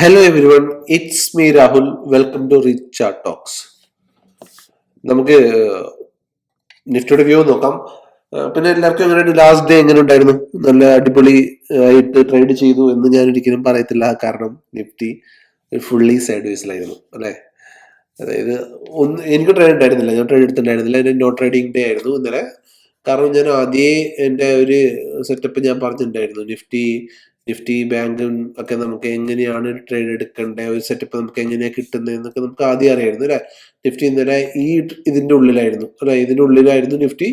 Hello everyone, it's me Rahul. Welcome to Rich Chart Talks. നമുക്ക് നിഫ്റ്റിയുടെ view നോക്കാം. പിന്നെ എല്ലാവർക്കും എങ്ങനെയുണ്ട് ലാസ്റ്റ് ഡേ എങ്ങനെ ഉണ്ടായിരുന്നു? നല്ല അടിപൊളി ആയിട്ട് ട്രേഡ് ചെയ്തു എന്ന് ഞാൻ ഒരിക്കലും പറയത്തില്ല. കാരണം നിഫ്റ്റി ഫുള്ളി സൈഡ് വേസിലായിരുന്നു അല്ലേ. അതായത് എനിക്ക് ട്രേഡ് ഉണ്ടായിരുന്നില്ല, ഞാൻ ട്രേഡ് എടുത്തിട്ടുണ്ടായിരുന്നില്ല. എൻ്റെ നോ ട്രേഡിംഗ് ഡേ ആയിരുന്നു ഇന്നലെ. കാരണം ഞാൻ ആദ്യമേ എൻ്റെ ഒരു സെറ്റപ്പ് ഞാൻ പറഞ്ഞിട്ടുണ്ടായിരുന്നു. നിഫ്റ്റി ബാങ്കും ഒക്കെ നമുക്ക് എങ്ങനെയാണ് ട്രേഡ് എടുക്കേണ്ടത്, ഒരു സെറ്റപ്പ് നമുക്ക് എങ്ങനെയാണ് കിട്ടുന്നത് എന്നൊക്കെ നമുക്ക് ആദ്യം അറിയായിരുന്നു അല്ലേ. നിഫ്റ്റി ഇന്നലെ ഇതിന്റെ ഉള്ളിലായിരുന്നു അല്ലെ, ഇതിന്റെ ഉള്ളിലായിരുന്നു നിഫ്റ്റി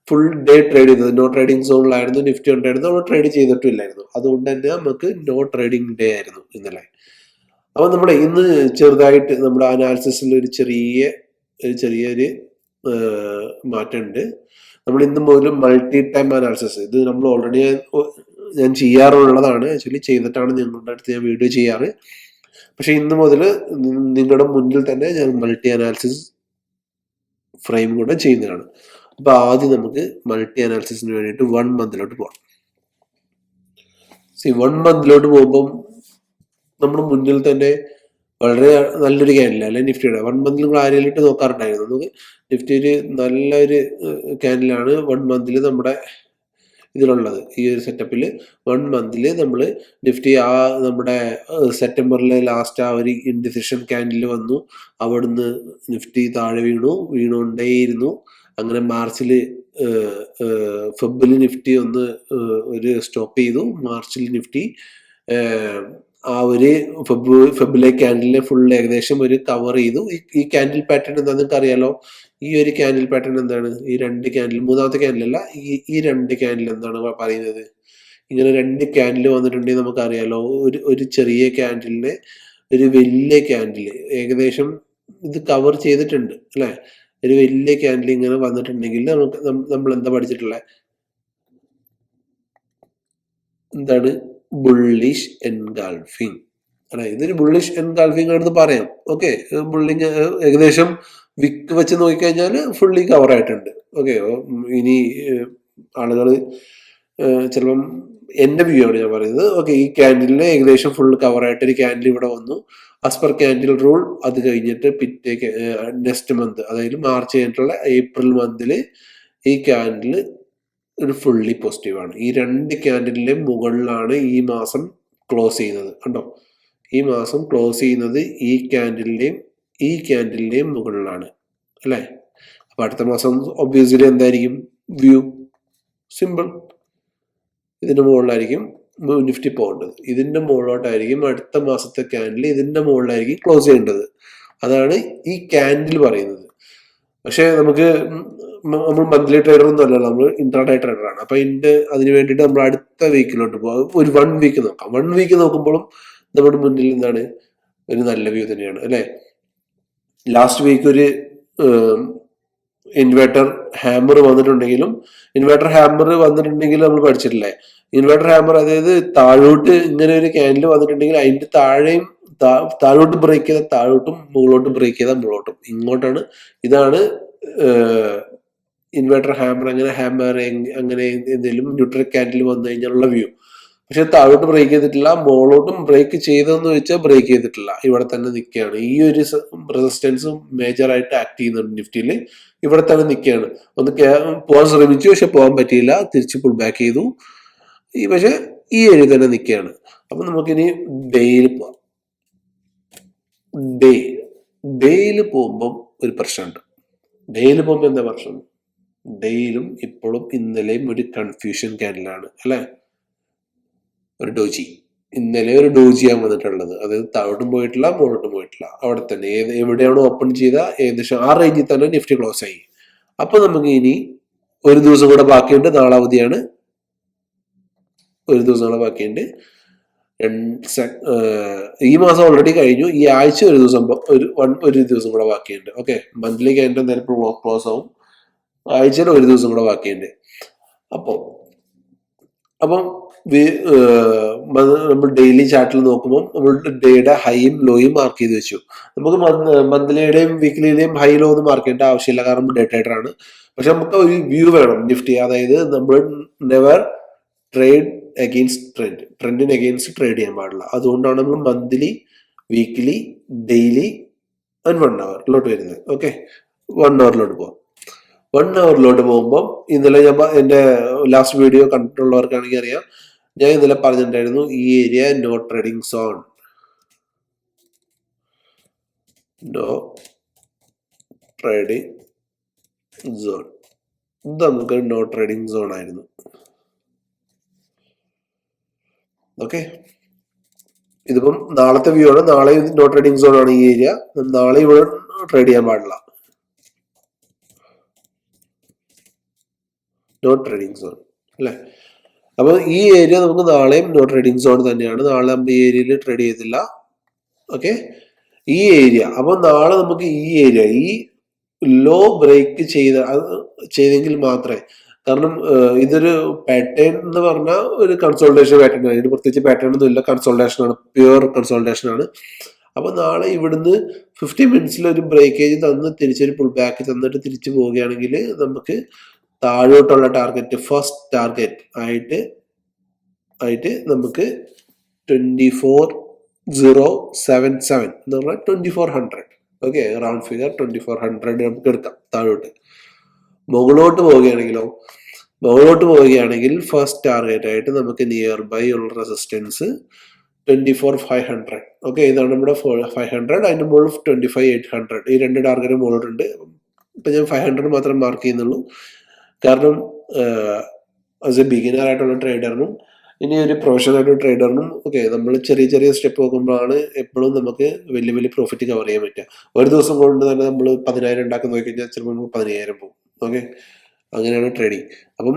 ഫുൾ ഡേ ട്രേഡ് ചെയ്തത്. നോ ട്രേഡിംഗ് സോണിലായിരുന്നു നിഫ്റ്റി ഉണ്ടായിരുന്നു, നമ്മൾ ട്രേഡ് ചെയ്തിട്ടില്ലായിരുന്നു. അതുകൊണ്ട് തന്നെ നമുക്ക് നോ ട്രേഡിംഗ് ഡേ ആയിരുന്നു ഇന്നലെ. അപ്പൊ നമ്മുടെ ഇന്ന് ചെറുതായിട്ട് നമ്മുടെ അനാലിസിസിൽ ഒരു ചെറിയൊരു മാറ്റമുണ്ട്. നമ്മൾ ഇന്ന് മുതൽ മൾട്ടി ടൈം അനാലിസിസ്, ഇത് നമ്മൾ ഓൾറെഡി ഞാൻ ചെയ്യാറുള്ളതാണ്. ആക്ച്വലി ചെയ്തിട്ടാണ് നിങ്ങളുടെ അടുത്ത് ഞാൻ വീഡിയോ ചെയ്യാറ്. പക്ഷെ ഇന്ന് മുതൽ നിങ്ങളുടെ മുന്നിൽ തന്നെ ഞാൻ മൾട്ടി അനാലിസിസ് ഫ്രെയിം കൂടെ ചെയ്യുന്നതാണ്. അപ്പൊ ആദ്യം നമുക്ക് മൾട്ടി അനാലിസിസിന് വേണ്ടിയിട്ട് 1 മന്തിലോട്ട് പോകാം. 1 മന്തിലോട്ട് പോകുമ്പം നമ്മുടെ മുന്നിൽ തന്നെ വളരെ നല്ലൊരു ക്യാൻഡിൽ അല്ലെ നിഫ്റ്റിയുടെ. 1 മന്തിൽ നിങ്ങൾ ആരെങ്കിലും നോക്കാറുണ്ടായിരുന്നു? നമുക്ക് നിഫ്റ്റി ഒരു നല്ലൊരു ക്യാൻഡിലാണ് 1 മന്തിൽ നമ്മുടെ ഇതിലുള്ളത്. ഈ ഒരു സെറ്റപ്പിൽ 1 മന്തിൽ നമ്മൾ നിഫ്റ്റി നമ്മുടെ സെപ്റ്റംബറിലെ ലാസ്റ്റ് ഒരു ഇൻഡിസിഷൻ ക്യാൻഡിൽ വന്നു. അവിടുന്ന് നിഫ്റ്റി താഴെ വീണുകൊണ്ടേയിരുന്നു. അങ്ങനെ മാർച്ചിൽ ഫെബ്രുവരി നിഫ്റ്റി ഒരു സ്റ്റോപ്പ് ചെയ്തു. മാർച്ചിൽ നിഫ്റ്റി ഒരു ഫെബ്രുവരി ക്യാൻഡിലിനെ ഫുൾ ഏകദേശം ഒരു കവർ ചെയ്തു. ഈ ക്യാൻഡിൽ പാറ്റേൺ എന്താ നിങ്ങൾക്ക് അറിയാലോ. ഈ ഒരു ക്യാൻഡിൽ പാറ്റേൺ എന്താണ്? ഈ 2 ക്യാൻഡിൽ, മൂന്നാമത്തെ ക്യാൻഡിലല്ല, ഈ 2 ക്യാൻഡിൽ എന്താണ് പറയുന്നത്? ഇങ്ങനെ 2 ക്യാൻഡിൽ വന്നിട്ടുണ്ടെങ്കിൽ നമുക്കറിയാലോ, ഒരു ചെറിയ ക്യാൻഡിലിനെ ഒരു വലിയ ക്യാൻഡിൽ ഏകദേശം ഇത് കവർ ചെയ്തിട്ടുണ്ട് അല്ലെ. ഒരു വലിയ ക്യാൻഡിൽ ഇങ്ങനെ വന്നിട്ടുണ്ടെങ്കിൽ നമ്മൾ എന്താ പഠിച്ചിട്ടുള്ളത്? എന്താണ്? ബുള്ളിഷ് എൻഗൾഫിങ് അല്ലെ. ഇതൊരു ബുള്ളിഷ് എൻഗൾഫിങ് ആണെന്ന് പറയാം. ഓക്കെ, ബുള്ളിങ് ഏകദേശം വിക്ക് വെച്ച് നോക്കിക്കഴിഞ്ഞാൽ ഫുള്ളി കവർ ആയിട്ടുണ്ട്. ഓക്കെ, ഇനി ആളുകൾ ചിലപ്പം എന്റെ വ്യൂ ആണ് ഞാൻ പറയുന്നത്. ഓക്കെ, ഈ ക്യാൻഡിലിന് ഏകദേശം ഫുൾ കവർ ആയിട്ട് ഒരു ക്യാൻഡിൽ ഇവിടെ വന്നു. ആസ് പെർ ക്യാൻഡിൽ റൂൾ അത് കഴിഞ്ഞിട്ട് നെക്സ്റ്റ് മന്ത്, അതായത് മാർച്ച് കഴിഞ്ഞിട്ടുള്ള ഏപ്രിൽ മന്തിൽ ഈ ക്യാൻഡിൽ ഒരു ഫുള്ളി പോസിറ്റീവാണ്. ഈ 2 ക്യാൻഡിലിന്റെ മുകളിലാണ് ഈ മാസം ക്ലോസ് ചെയ്യുന്നത്. കണ്ടോ, ഈ മാസം ക്ലോസ് ചെയ്യുന്നത് ഈ ക്യാൻഡിലിന്റെയും മുകളിലാണ് അല്ലെ. അപ്പൊ അടുത്ത മാസം ഒബ്വിയസ്ലി എന്തായിരിക്കും വ്യൂ? സിമ്പിൾ, ഇതിന്റെ മുകളിലായിരിക്കും നിഫ്റ്റി പോകേണ്ടത്. ഇതിന്റെ മുകളിലോട്ടായിരിക്കും അടുത്ത മാസത്തെ ക്യാൻഡിൽ ഇതിന്റെ മുകളിലായിരിക്കും ക്ലോസ് ചെയ്യേണ്ടത്. അതാണ് ഈ ക്യാൻഡിൽ പറയുന്നത്. പക്ഷെ നമ്മൾ മന്ത്ലി ട്രേഡർ ഒന്നും അല്ലല്ലോ, നമ്മൾ ഇൻട്രാഡേ ട്രേഡറാണ്. അപ്പൊ അതിന് വേണ്ടിയിട്ട് നമ്മൾ അടുത്ത വീക്കിലോട്ട് പോകാം. ഒരു 1 വീക്ക് നോക്കാം. 1 വീക്ക് നോക്കുമ്പോഴും നമ്മുടെ മുന്നിൽ എന്താണ്? ഒരു നല്ല വ്യൂ തന്നെയാണ് അല്ലെ. ലാസ്റ്റ് വീക്ക് ഒരു ഇൻവേർട്ടർ ഹാമർ വന്നിട്ടുണ്ടെങ്കിലും നമ്മൾ പഠിച്ചിട്ടില്ലേ? ഇൻവേർട്ടർ ഹാമർ, അതായത് താഴോട്ട് ഇങ്ങനെ ഒരു ക്യാൻഡിൽ വന്നിട്ടുണ്ടെങ്കിൽ അതിന്റെ താഴോട്ട് ബ്രേക്ക് ചെയ്ത താഴോട്ടും, മുകളിലോട്ട് ബ്രേക്ക് ചെയ്ത മുകളിലോട്ടും, ഇങ്ങോട്ടാണ്. ഇതാണ് ഇൻവേർട്ടർ ഹാമർ. അങ്ങനെ എന്തെങ്കിലും ന്യൂട്രൽ ക്യാൻഡിൽ വന്നു കഴിഞ്ഞാലുള്ള വ്യൂ. പക്ഷെ താഴോട്ട് ബ്രേക്ക് ചെയ്തിട്ടില്ല, മുകളിലോട്ടും ബ്രേക്ക് ചെയ്തെന്ന് വെച്ചാൽ ബ്രേക്ക് ചെയ്തിട്ടില്ല, ഇവിടെ തന്നെ നിൽക്കുകയാണ്. ഈ ഒരു റെസിസ്റ്റൻസും മേജറായിട്ട് ആക്ട് ചെയ്യുന്നുണ്ട് നിഫ്റ്റിയിൽ. ഇവിടെ തന്നെ നിൽക്കുകയാണ്. പോകാൻ ശ്രമിച്ചു, പക്ഷെ പോകാൻ പറ്റിയില്ല, തിരിച്ച് പുൾ ബാക്ക് ചെയ്തു. പക്ഷെ ഈ ഏരിയ തന്നെ നിൽക്കുകയാണ്. അപ്പൊ നമുക്കിനി ഡേയിൽ പോവാം. ഡേയിൽ പോകുമ്പം ഒരു പ്രശ്നമുണ്ട്. ഡേയിൽ പോകുമ്പോൾ എന്താ പ്രശ്നം? ഡേയിലും ഇപ്പോഴും ഇന്നലെയും ഒരു കൺഫ്യൂഷൻ ക്യാൻഡിലാണ് അല്ലെ. ഒരു ഡോജി, ഇന്നലെ ഒരു ഡോജിയാണ് വന്നിട്ടുള്ളത്. അതായത് താഴോട്ടും പോയിട്ടില്ല, മുകളിലോട്ടും പോയിട്ടില്ല, അവിടെ തന്നെ എവിടെയാണോ ഓപ്പൺ ചെയ്ത ഏകദേശം ആ റേഞ്ചിൽ തന്നെ നിഫ്റ്റി ക്ലോസ് ആയി. അപ്പൊ നമുക്ക് ഇനി ഒരു ദിവസം കൂടെ ബാക്കിയുണ്ട്. നാളെ അവധിയാണ്. ഒരു ദിവസം കൂടെ ബാക്കിയുണ്ട്. ഈ മാസം ഓൾറെഡി കഴിഞ്ഞു. ഈ ആഴ്ച ഒരു ദിവസം കൂടെ ബാക്കിയുണ്ട്. ഓക്കെ, മന്ത്ലി ക്യാൻഡിൽ എന്തായാലും ക്ലോസ് ആവും. ആഴ്ചയിൽ ഒരു ദിവസം കൂടെ ബാക്കിയുണ്ട്. അപ്പം നമ്മൾ ഡെയിലി ചാർട്ടിൽ നോക്കുമ്പോൾ നമ്മൾ ഡേയുടെ ഹൈയും ലോയും മാർക്ക് ചെയ്ത് വെച്ചു. നമുക്ക് മന്ത്ലിയുടെയും വീക്ക്ലിയുടെയും ഹൈ ലോ ഒന്നും മാർക്ക് ചെയ്യേണ്ട ആവശ്യമില്ല, കാരണം ഡേ ട്രേഡർ ആണ്. പക്ഷെ നമുക്ക് ഒരു വ്യൂ വേണം നിഫ്റ്റി. അതായത് നമ്മൾ നെവർ ട്രേഡ് അഗെയിൻസ്റ്റ് ട്രെൻഡിന് അഗെയിൻസ്റ്റ് ട്രേഡ് ചെയ്യാൻ പാടില്ല. അതുകൊണ്ടാണ് നമ്മൾ മന്ത്ലി, വീക്ക്ലി, ഡെയിലി ആൻഡ് 1 hourലോട്ട് വരുന്നത്. ഓക്കെ, 1 hourലോട്ട് പോവാം. 1 hourലോട്ട് പോകുമ്പോൾ ഇന്നലെ ഞാൻ എൻ്റെ ലാസ്റ്റ് വീഡിയോ കണ്ടിട്ടുള്ളവർക്കാണെങ്കിൽ അറിയാം, ഞാൻ ഇന്നലെ പറഞ്ഞിട്ടുണ്ടായിരുന്നു ഈ area no trading zone, no trading zone. ഇത് നമുക്ക് നോ ട്രേഡിംഗ് സോൺ ആയിരുന്നു. ഓക്കെ, ഇതിപ്പം നാളത്തെ വ്യൂ ആണ്. നാളെ നോ ട്രേഡിംഗ് സോൺ ആണ് ഈ ഏരിയ. നാളെ ഇവിടെ ട്രേഡ് ചെയ്യാൻ പാടില്ല, നോ ട്രേഡിംഗ് സോൺ അല്ലേ. അപ്പൊ ഈ ഏരിയ നമുക്ക് നാളെയും നോ ട്രേഡിംഗ് സോൺ തന്നെയാണ്. നാളെ നമ്മൾ ഈ ഏരിയയിൽ ട്രേഡ് ചെയ്തില്ല. ഓക്കെ, ഈ ഏരിയ, അപ്പൊ നാളെ നമുക്ക് ഈ ഏരിയ, ഈ ലോ ബ്രേക്ക് ചെയ്തെങ്കിൽ മാത്രമേ, കാരണം ഇതൊരു പാറ്റേൺ എന്ന് പറഞ്ഞാൽ ഒരു കൺസോൾട്ടേഷൻ പാറ്റേൺ ആണ്. ഇതിന് പ്രത്യേകിച്ച് പാറ്റേൺ ഒന്നും ഇല്ല, കൺസോൾട്ടേഷൻ ആണ്, പ്യുവർ കൺസോൾട്ടേഷൻ ആണ്. അപ്പൊ നാളെ ഇവിടുന്ന് 50 മിനിറ്റ്സിൽ ഒരു ബ്രേക്കേജ് തന്ന് തിരിച്ചൊരു പുൾ ബാക്ക് തന്നിട്ട് തിരിച്ചു പോവുകയാണെങ്കിൽ നമുക്ക് താഴോട്ടുള്ള ടാർഗറ്റ്, ഫസ്റ്റ് ടാർഗറ്റ് ആയിട്ട് നമുക്ക് 24,077 എന്ന് പറഞ്ഞാൽ 2400. ഓക്കെ, റൗണ്ട് ഫിഗർ 2400 നമുക്ക് എടുക്കാം താഴോട്ട്. മുകളിലോട്ട് പോവുകയാണെങ്കിൽ ഫസ്റ്റ് ടാർഗറ്റ് ആയിട്ട് നമുക്ക് നിയർ ബൈ ഉള്ള റെസിസ്റ്റൻസ് 24,500. ഓക്കെ, ഇതാണ് നമ്മുടെ 500. അതിന്റെ മുകളിൽ 25,800. ഈ രണ്ട് ടാർഗറ്റ് മുകളിലുണ്ട്. ഇപ്പൊ ഞാൻ 500 മാത്രം മാർക്ക് ചെയ്യുന്നുള്ളൂ, കാരണം ആസ് എ ബിഗിനർ ആയിട്ടുള്ള ട്രേഡറിനും ഇനി ഒരു പ്രൊഫഷണൽ ആയിട്ടുള്ള ട്രേഡറിനും ഓക്കെ, നമ്മൾ ചെറിയ സ്റ്റെപ്പ് നോക്കുമ്പോഴാണ് എപ്പോഴും നമുക്ക് വലിയ പ്രോഫിറ്റ് കവർ ചെയ്യാൻ പറ്റുക. ഒരു ദിവസം കൊണ്ട് തന്നെ നമ്മൾ 10,000 ഉണ്ടാക്കി നോക്കി കഴിഞ്ഞാൽ ചിലപ്പോൾ നമുക്ക് 10,000 പോകും. ഓക്കെ, അങ്ങനെയാണ് ട്രേഡിങ്. അപ്പം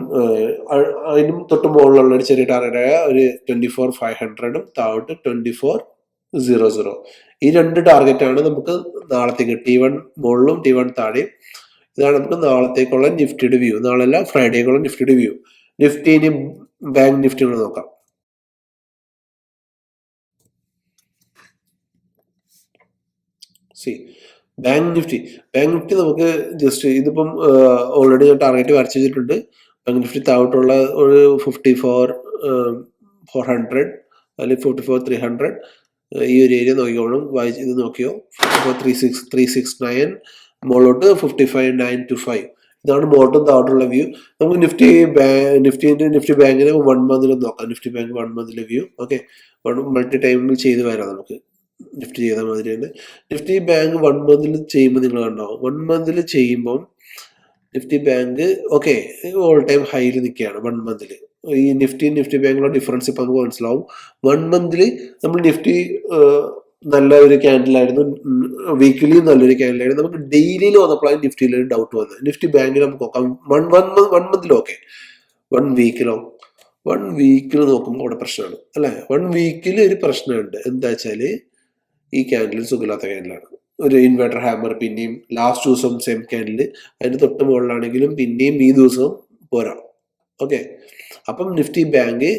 അതിനും തൊട്ട് മുകളിലുള്ള ഒരു ചെറിയ ടാർഗറ്റായ ഒരു 24,500 താഴോട്ട് 24,000. ഈ രണ്ട് ടാർഗറ്റാണ് നമുക്ക് നാളത്തേക്ക്. T1 മുകളിലും T1 താഴെയും. ഇതാണ് നമുക്ക് നാളത്തേക്കുള്ള നിഫ്റ്റിയുടെ വ്യൂ. നാളെയല്ല, ഫ്രൈഡേക്കുള്ള നിഫ്റ്റിയുടെ വ്യൂ. നിഫ്റ്റിന് ബാങ്ക് നിഫ്റ്റി കൂടെ നോക്കാം. ബാങ്ക് നിഫ്റ്റി നമുക്ക് ജസ്റ്റ് ഇതിപ്പം ഓൾറെഡി ഞാൻ ടാർഗറ്റ് വരച്ച് വെച്ചിട്ടുണ്ട്. ബാങ്ക് നിഫ്റ്റി താഴോട്ടുള്ള ഒരു 54,400 അല്ലെങ്കിൽ 54,300 ഈ ഒരു ഏരിയ നോക്കിക്കോണം. ഇത് നോക്കിയോ, 54,369 മുകളിലോട്ട് 55,925. ഇതാണ് ബോട്ടം താഴോട്ടുള്ള വ്യൂ. നമുക്ക് നിഫ്റ്റി ബാങ്കിന് 1 മന്തിൽ നോക്കാം. നിഫ്റ്റി ബാങ്ക് 1 മന്തിലെ വ്യൂ. ഓക്കെ, മൾട്ടി ടൈമിൽ ചെയ്ത് വരാം നമുക്ക്. നിഫ്റ്റി ചെയ്ത മാതിരി തന്നെ നിഫ്റ്റി ബാങ്ക് 1 മന്തിൽ ചെയ്യുമ്പോൾ നിങ്ങൾ കണ്ടാവും. 1 മന്തിൽ ചെയ്യുമ്പോൾ Nifty bank okay all time ഹൈയിൽ നിൽക്കുകയാണ് 1 മന്തിൽ. ഈ നിഫ്റ്റി ബാങ്കിലുള്ള ഡിഫറൻസ് ഇപ്പൊ നമുക്ക് മനസ്സിലാവും. 1 മന്തിൽ നമ്മൾ നിഫ്റ്റി നല്ല ഒരു ക്യാൻഡിലായിരുന്നു, വീക്കിലി നല്ലൊരു ക്യാൻഡിലായിരുന്നു. നമുക്ക് ഡെയിലിയിൽ വന്നപ്പോഴാണ് നിഫ്റ്റിയിൽ ഒരു ഡൗട്ട് വന്നത്. നിഫ്റ്റി ബാങ്കിൽ നമുക്ക് നോക്കാം 1 മന്തിൽ ഓക്കെ. 1 വീക്കിൽ നോക്കുമ്പോൾ അവിടെ പ്രശ്നമാണ് അല്ലെ. 1 വീക്കിൽ ഒരു പ്രശ്നമുണ്ട്. എന്താ വെച്ചാല് ഈ ക്യാൻഡിൽ സുഖമില്ലാത്ത ക്യാൻഡിലാണ്. ഒരു ഇൻവെർട്ടർ ഹാമർ, പിന്നെയും ലാസ്റ്റ് ദിവസം സെയിം ക്യാൻഡിൽ, അതിന് തൊട്ട് മുകളിലാണെങ്കിലും പിന്നെയും ഈ ദിവസവും പോരാ. ഓക്കെ, അപ്പം നിഫ്റ്റി ബാങ്ക്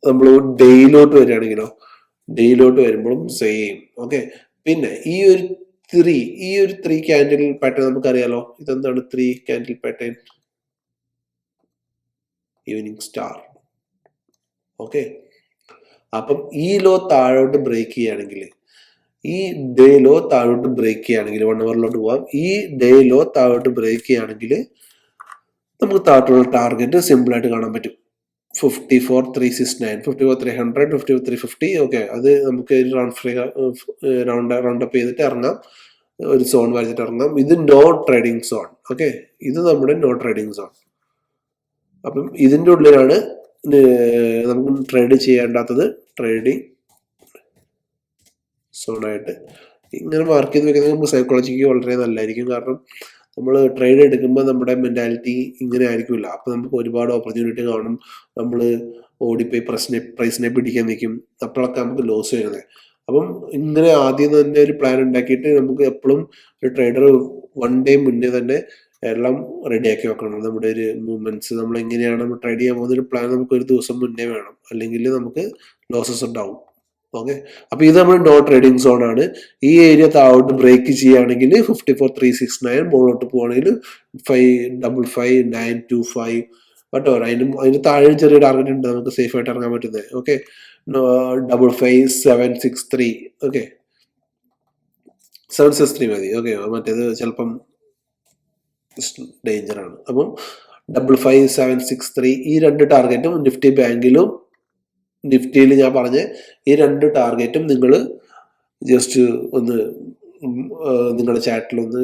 നമ്മൾ ഡെയിലോട്ട് വരുമ്പോഴും സെയിം. ഓക്കെ, പിന്നെ ഈ ഒരു 3 ക്യാൻഡിൽ പാറ്റേൺ നമുക്കറിയാലോ. ഇതെന്താണ് 3 candle pattern? Evening star. Okay, അപ്പം ഈ ലോ താഴോട്ട് ബ്രേക്ക് ചെയ്യുകയാണെങ്കിൽ, ഈ ഡേ ലോ താഴോട്ട് ബ്രേക്ക് ചെയ്യുകയാണെങ്കിൽ 1 അവറിലോട്ട് പോവാം. ഈ ഡേ ലോ താഴോട്ട് ബ്രേക്ക് ചെയ്യുകയാണെങ്കിൽ നമുക്ക് താഴോട്ടുള്ള ടാർഗറ്റ് സിമ്പിൾ ആയിട്ട് കാണാൻ പറ്റും. 54,369, 54,300, 54,350. ഓക്കെ, അത് നമുക്ക് റൗണ്ട് അപ്പ് ചെയ്തിട്ട് ഇറങ്ങാം. ഒരു സോൺ വരച്ചിട്ട് ഇറങ്ങാം. ഇത് നോ ട്രേഡിംഗ് സോൺ. ഓക്കെ, ഇത് നമ്മുടെ നോ ട്രേഡിംഗ് സോൺ. അപ്പം ഇതിൻ്റെ ഉള്ളിലാണ് നമുക്ക് ട്രേഡ് ചെയ്യേണ്ടാത്തത്. ട്രേഡിംഗ് സോണായിട്ട് ഇങ്ങനെ മാർക്ക് ചെയ്ത് വെക്കുന്നത് നമുക്ക് സൈക്കോളജിക്ക് വളരെ നല്ലതായിരിക്കും. കാരണം നമ്മൾ ട്രേഡ് എടുക്കുമ്പോൾ നമ്മുടെ മെന്റാലിറ്റി ഇങ്ങനെ ആയിരിക്കില്ല. അപ്പൊ നമുക്ക് ഒരുപാട് ഓപ്പർച്യൂണിറ്റി കാണും. നമ്മൾ ഓടിപ്പോയി പ്രൈസിനെ പിടിക്കാൻ നിൽക്കും. അപ്പോഴൊക്കെ നമുക്ക് ലോസ് വരുന്നത്. അപ്പം ഇങ്ങനെ ആദ്യം തന്നെ ഒരു പ്ലാൻ ഉണ്ടാക്കിയിട്ട് നമുക്ക് എപ്പോഴും ഒരു ട്രേഡർ 1 ഡേ മുന്നേ തന്നെ എല്ലാം റെഡിയാക്കി വെക്കണം. നമ്മുടെ ഒരു മൂവ്മെന്റ്സ്, നമ്മൾ എങ്ങനെയാണ് നമ്മൾ ട്രേഡ് ചെയ്യാൻ പോകുന്ന ഒരു പ്ലാൻ നമുക്ക് ഒരു ദിവസം മുന്നേ വേണം. അല്ലെങ്കിൽ നമുക്ക് ലോസസ് ഉണ്ടാവും. ഓക്കെ, അപ്പൊ ഇത് നമ്മൾ നോ ട്രേഡിംഗ് സോൺ ആണ്. ഈ ഏരിയ താഴോട്ട് ബ്രേക്ക് ചെയ്യുകയാണെങ്കിൽ 54,369, മുകളിലോട്ട് പോവുകയാണെങ്കിൽ 55,925 വട്ടോ അതിന് താഴെ ചെറിയ ടാർഗറ്റ് ഉണ്ട് നമുക്ക് സേഫ് ആയിട്ട് ഇറങ്ങാൻ പറ്റുന്നത്. ഓക്കെ, 55763. ഓക്കെ, 763 മതി. ഓക്കെ, മറ്റേത് ചിലപ്പം ഡേഞ്ചറാണ്. അപ്പം 55763 ഈ 2 ടാർഗറ്റും നിഫ്റ്റി ബാങ്കിലും നിഫ്റ്റിയിൽ ഞാൻ പറഞ്ഞ ഈ 2 ടാർഗറ്റും നിങ്ങൾ ജസ്റ്റ് ഒന്ന് നിങ്ങളുടെ ചാറ്റിലൊന്ന്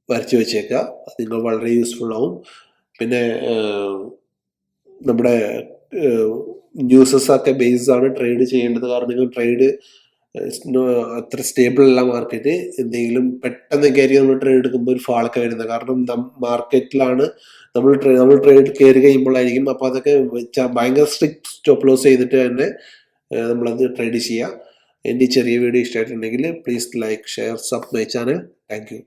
വരച്ചു വെച്ചേക്കുക. നിങ്ങൾ വളരെ യൂസ്ഫുൾ ആവും. പിന്നെ നമ്മുടെ ന്യൂസസ് ഒക്കെ ബേസ്ഡ് ആണ് ട്രേഡ് ചെയ്യേണ്ടത്. കാരണം നിങ്ങൾ ട്രേഡ് അത്ര സ്റ്റേബിൾ അല്ല മാർക്കറ്റ്. എന്തെങ്കിലും പെട്ടെന്നൊക്കെ ആയിരിക്കും നമ്മൾ ട്രേഡ് എടുക്കുമ്പോൾ ഒരു ഫാളൊക്കെ വരുന്നത്. കാരണം മാർക്കറ്റിലാണ് നമ്മൾ ട്രേഡ് കയറി കഴിയുമ്പോഴായിരിക്കും. അപ്പോൾ അതൊക്കെ ഭയങ്കര സ്ട്രിക്റ്റ് സ്റ്റോപ്പ് ലോസ് ചെയ്തിട്ട് തന്നെ നമ്മളത് ട്രേഡ് ചെയ്യുക. എൻ്റെ ചെറിയ വീഡിയോ ഇഷ്ടമായിട്ടുണ്ടെങ്കിൽ please like, share, sub my channel. Thank you.